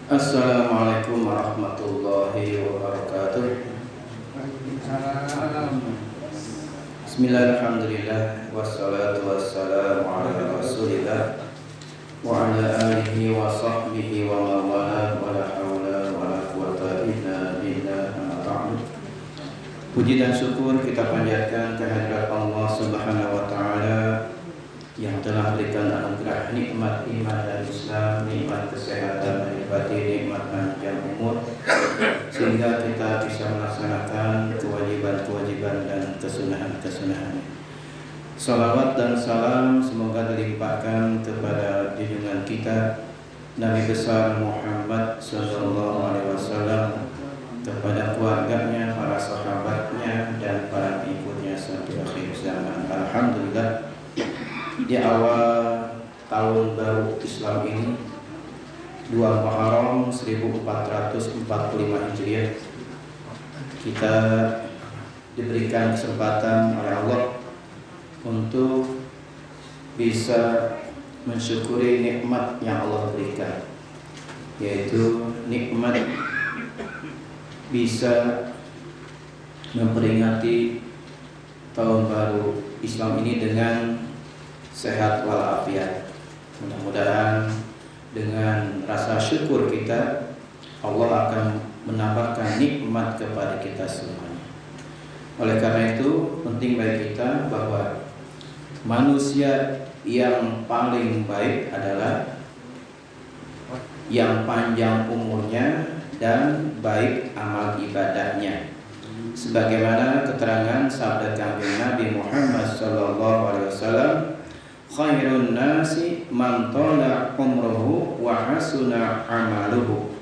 Assalamualaikum warahmatullahi wabarakatuh. Bismillahirrahmanirrahim. Wassalatu wassalamu ala rasulillah wa ala alihi wa sahbihi wa mawala wa la hawla wa la quwata illa billah, amma ba'du. Puji dan syukur kita panjatkan kehadirat Allah Subhanahu wa ta'ala yang telah berikan anugerah nikmat iman dan Islam, nikmat kesehatan, nikmat panjang umur, sehingga kita bisa melaksanakan kewajiban-kewajiban dan kesunahan-kesunahan. Salawat dan salam semoga dilimpahkan kepada junjungan kita Nabi besar Muhammad sallallahu alaihi wasallam, kepada keluarganya, para sahabatnya, dan para pengikutnya sampai akhir zaman. Alhamdulillah, di awal tahun baru Islam ini 2 Muharram 1445 Hijriah, kita diberikan kesempatan oleh Allah untuk bisa mensyukuri nikmat yang Allah berikan, yaitu nikmat bisa memperingati tahun baru Islam ini dengan sehat walafiat. Mudah-mudahan dengan rasa syukur kita, Allah akan menambahkan nikmat kepada kita semuanya. Oleh karena itu, penting bagi kita bahwa manusia yang paling baik adalah yang panjang umurnya dan baik amal ibadahnya. Sebagaimana keterangan sabda Kanjeng Nabi Muhammad sallallahu alaihi wasallam, khairun nasi man tala umruhu wa hasuna amaluhu.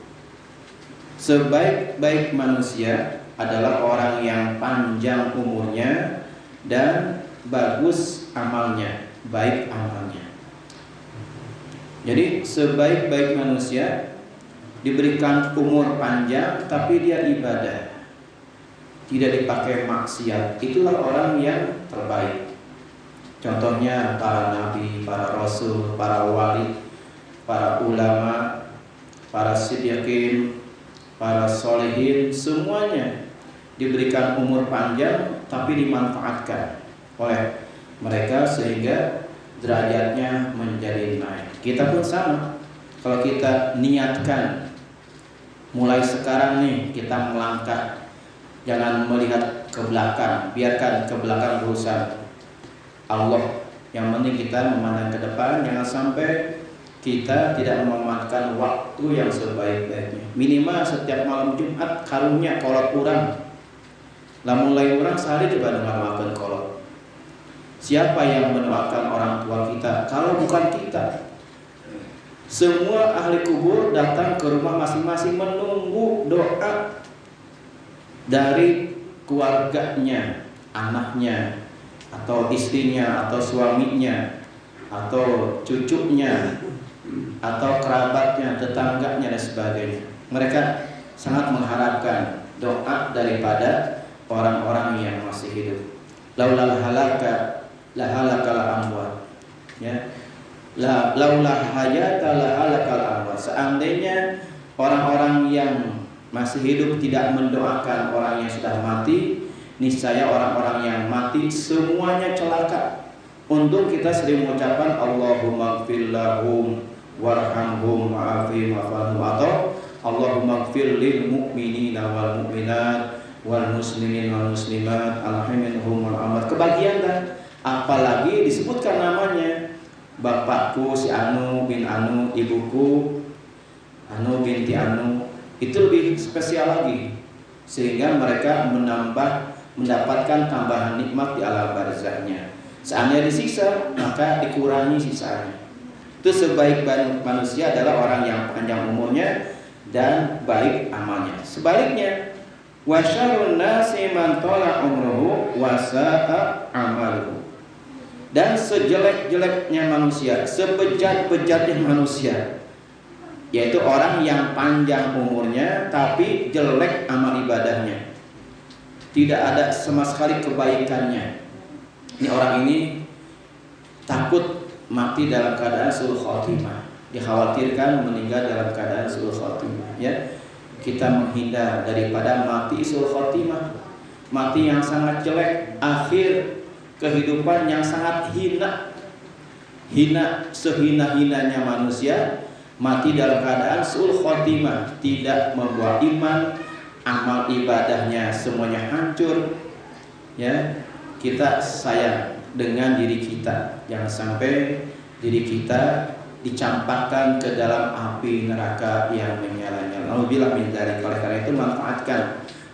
Sebaik-baik manusia adalah orang yang panjang umurnya dan bagus amalnya, baik amalnya. Jadi sebaik-baik manusia diberikan umur panjang tapi dia ibadah, tidak dipakai maksiat, itulah orang yang terbaik. Contohnya para nabi, para rasul, para wali, para ulama, para siddiqin, para solehin, semuanya diberikan umur panjang tapi dimanfaatkan oleh mereka sehingga derajatnya menjadi naik. Kita pun sama. Kalau kita niatkan mulai sekarang nih kita melangkah, jangan melihat ke belakang, biarkan ke belakang urusan Allah. Yang penting kita memandang ke depan, jangan sampai kita tidak memanfaatkan waktu yang sebaik-baiknya. Minimal setiap malam Jumat karunya kolot kurang. Lah mulai orang sehari coba dengan makan kolot. Siapa yang mendoakan orang tua kita kalau bukan kita? Semua ahli kubur datang ke rumah masing-masing menunggu doa dari keluarganya, anaknya, atau istrinya, atau suaminya, atau cucunya, atau kerabatnya, tetangganya, dan sebagainya. Mereka sangat mengharapkan doa daripada orang-orang yang masih hidup. Laulal halaka la halakal amwat, ya. Laulah hayata la halakal amwat. Seandainya orang-orang yang masih hidup tidak mendoakan orang yang sudah mati, niscaya orang-orang yang mati semuanya celaka. Untuk kita sering mengucapkan Allahumma gfir lahum warhamhum wa'afihim wa'afahum, atau Allahumma gfir lil mu'minina wal mu'minat wal muslimin wal muslimat alhamdulillahum wal amat. Kebagian kan? Apalagi disebutkan namanya, bapakku si Anu bin Anu, ibuku Anu binti Anu, itu lebih spesial lagi, sehingga mereka mendapatkan tambahan nikmat di alam barzahnya. Seandainya disiksa, maka dikurangi sisanya. Itu sebaik-baik manusia adalah orang yang panjang umurnya dan baik amalnya. Sebaliknya, wa syarrun nasi man tala umruhu wa sa'a amaluhu. Dan sejelek-jeleknya manusia, sebejat-bejatnya manusia, yaitu orang yang panjang umurnya tapi jelek amal ibadahnya, tidak ada sama sekali kebaikannya. Ini orang ini mati dalam keadaan su'ul khotimah, dikhawatirkan meninggal dalam keadaan su'ul khotimah. ya. Kita menghindar daripada mati sul khotimah, mati yang sangat jelek, akhir kehidupan yang sangat hina, sehina-hinanya manusia, mati dalam keadaan sul khotimah, tidak membawa iman, amal ibadahnya semuanya hancur. Ya, kita sayang dengan diri kita, jangan sampai diri kita dicampakkan ke dalam api neraka yang menyala-nyala. Alhamdulillah min dzalik. Oleh karena itu manfaatkan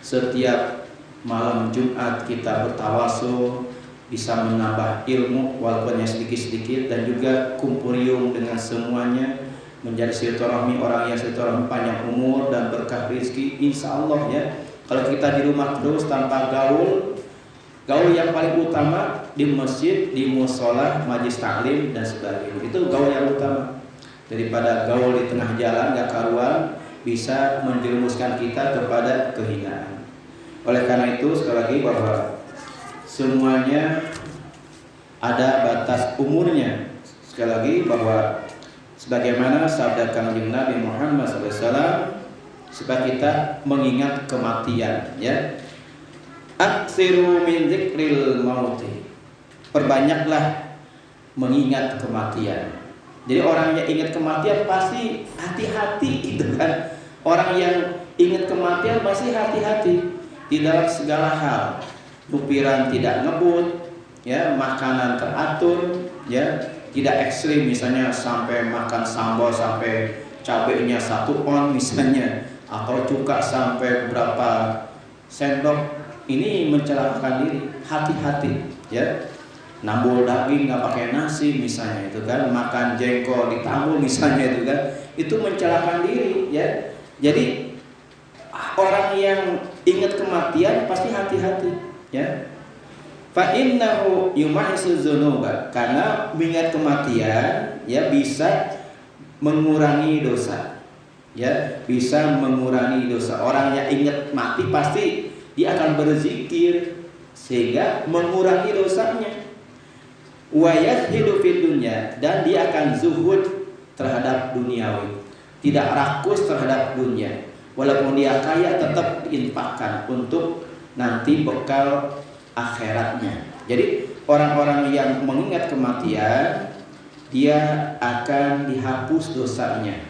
setiap malam Jumat kita bertawasul, bisa menambah ilmu walaupun yang sedikit-sedikit, dan juga kumpurium dengan semuanya, menjadi silaturahmi orang yang silaturahmi panjang umur dan berkah rezeki insya Allah ya. Kalau kita di rumah terus tanpa gaul yang paling utama di masjid, di musola, majlis taklim dan sebagainya, itu gaul yang utama. Daripada gaul di tengah jalan gak karuan, bisa menjerumuskan kita kepada kehinaan. Oleh karena itu sekali lagi bahwa semuanya ada batas umurnya. Sekali lagi bahwa sebagaimana sabda Kanjeng Nabi Muhammad SAW, supaya kita mengingat kematian ya. Aksiru min dzikril mauti, perbanyaklah mengingat kematian. Jadi orang yang ingat kematian pasti hati-hati itu kan. Orang yang ingat kematian pasti hati-hati di dalam segala hal. Nupiran tidak ngebut ya, makanan teratur ya, tidak ekstrim misalnya sampai makan sambal sampai cabenya 1 on misalnya, atau cuka sampai berapa sendok. Ini mencelakakan diri, hati-hati ya. Nambul daging nggak pakai nasi misalnya itu kan, makan jengkol ditambul misalnya itu kan, itu mencelakakan diri ya. Jadi orang yang ingat kematian pasti hati-hati ya. Fa innahu yumahisu dzunuba, karena mengingat kematian ya bisa mengurangi dosa ya, bisa mengurangi dosa. Orang yang ingat mati pasti dia akan berzikir sehingga mengurangi dosanya. Wa yazhidu fid dunya, dan dia akan zuhud terhadap duniawi, tidak rakus terhadap dunia. Walaupun dia kaya tetap diinfakkan untuk nanti bekal akhiratnya. Jadi orang-orang yang mengingat kematian, dia akan dihapus dosanya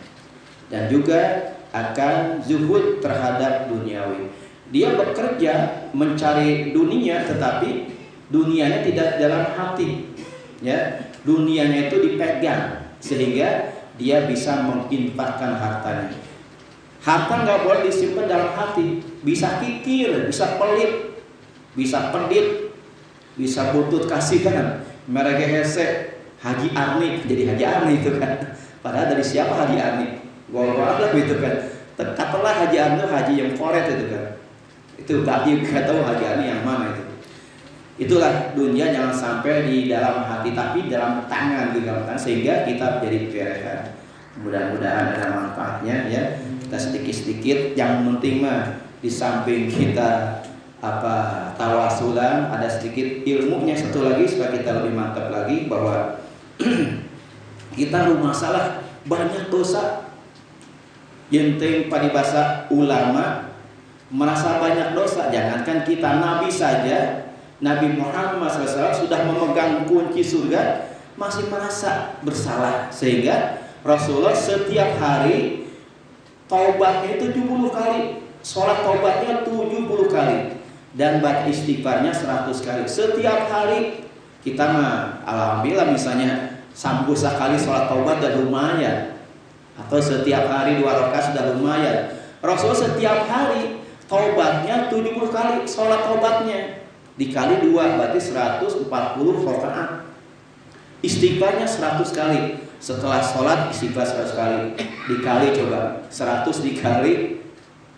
dan juga akan zuhud terhadap duniawi. Dia bekerja mencari dunia, tetapi dunianya tidak dalam hati ya. Dunianya itu dipegang sehingga dia bisa menginfakkan hartanya. Harta nggak boleh disimpan dalam hati, bisa kikir, bisa pelit, bisa pedit, bisa butut kasihan. Mereka hese Haji Arni, jadi Haji Arni itu kan. Padahal dari siapa Haji Arni? Walau gitu kan. Katakanlah Haji Arni, haji yang koret itu kan. Itu tadi nggak tahu Haji Arni yang mana itu. Itulah dunia, jangan sampai di dalam hati tapi dalam tangan, di dalam tangan, sehingga kita jadi beresan. Mudah-mudahan ada manfaatnya ya. Kita sedikit-sedikit, yang penting mah di samping kita tawasulan, ada sedikit ilmunya. Satu lagi supaya kita lebih mantap lagi bahwa kita rumah salah banyak dosa. Yenting pada bahasa ulama merasa banyak dosa. Jangankan kita, Nabi saja, Nabi Muhammad SAW sudah memegang kunci surga, masih merasa bersalah. Sehingga Rasulullah setiap hari taubatnya itu 70 kali, sholat taubatnya 70 kali, dan baca istighfarnya 100 kali. Setiap hari kita mah alhamdulillah misalnya sampai sekali sholat taubat dan lumayan, atau setiap hari 2 rakaat sudah lumayan. Rasul setiap hari taubatnya 70 kali, sholat taubatnya dikali 2 berarti 140 rakaat. Istighfarnya 100 kali. Setelah sholat istighfar 100 kali, dikali coba 100 dikali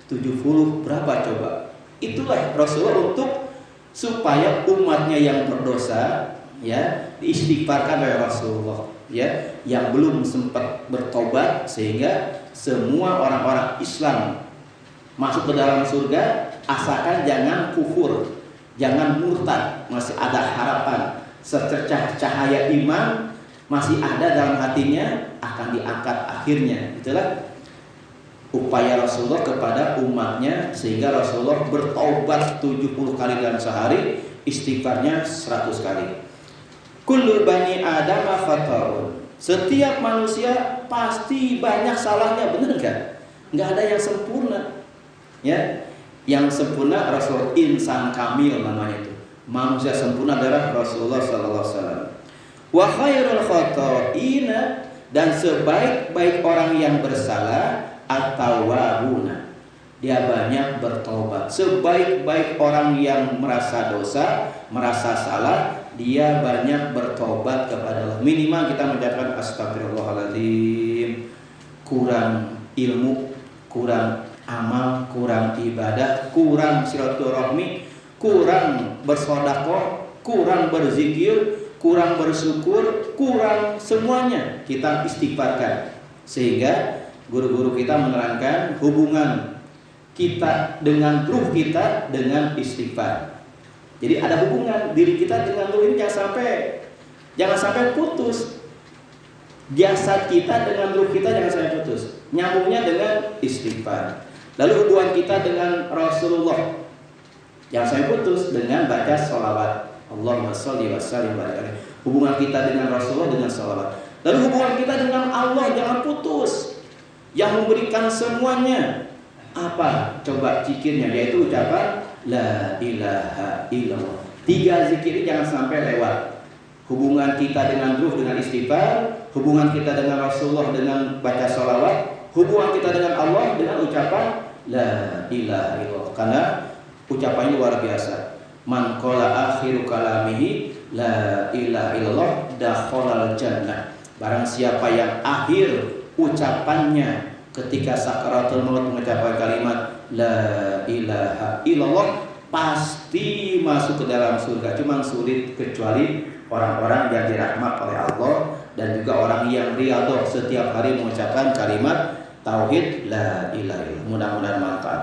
70 berapa coba? Itulah Rasulullah untuk supaya umatnya yang berdosa ya diistighfarkan oleh Rasulullah ya, yang belum sempat bertobat, sehingga semua orang-orang Islam masuk ke dalam surga asalkan jangan kufur, jangan murtad, masih ada harapan, secercah cahaya iman masih ada dalam hatinya, akan diangkat akhirnya. Itulah upaya Rasulullah kepada umatnya, sehingga Rasulullah bertaubat 70 kali dalam sehari, istighfarnya 100 kali. Kullu bani Adam khata'un. Setiap manusia pasti banyak salahnya, benar enggak? Enggak ada yang sempurna. Ya. Yang sempurna Rasul, insan kamil namanya itu. Manusia sempurna adalah Rasulullah sallallahu alaihi wasallam. Wa khairul khata'ina, dan sebaik-baik orang yang bersalah at-tawwabuna, dia banyak bertobat. Sebaik-baik orang yang merasa dosa, merasa salah, dia banyak bertobat kepada Allah. Minimal kita mengucapkan astagfirullahaladzim. Kurang ilmu, kurang amal, kurang ibadah, kurang silaturahmi, kurang bersedekah, kurang berzikir, kurang bersyukur, kurang semuanya kita istighfarkan. Sehingga guru-guru kita menerangkan hubungan kita dengan ruh kita dengan istighfar. Jadi ada hubungan diri kita dengan ruh ini, jangan sampai putus. Jasad kita dengan ruh kita jangan sampai putus. Nyambungnya dengan istighfar. Lalu hubungan kita dengan Rasulullah jangan sampai putus dengan baca sholawat. Allahumma sholli wa sallim wa barik alaihi. Hubungan kita dengan Rasulullah dengan sholawat. Lalu hubungan kita dengan Allah jangan putus. Yang memberikan semuanya apa? Coba zikirnya, yaitu ucapan la ilaha illallah. 3 zikir ini jangan sampai lewat. Hubungan kita dengan ruh dengan istighfar, hubungan kita dengan Rasulullah dengan baca sholawat, hubungan kita dengan Allah dengan ucapan la ilaha illallah. Karena ucapannya luar biasa. Man qala akhiru kalamihi la ilaha illallah dakhalal jannah. Barang siapa yang akhir ucapannya ketika sakaratul maut mengucapkan kalimat la ilaha illallah, pasti masuk ke dalam surga. Cuma sulit kecuali orang-orang yang dirahmat oleh Allah, dan juga orang yang riyadhah setiap hari mengucapkan kalimat tauhid la ilaha illallah. Mudah-mudahan manfaat.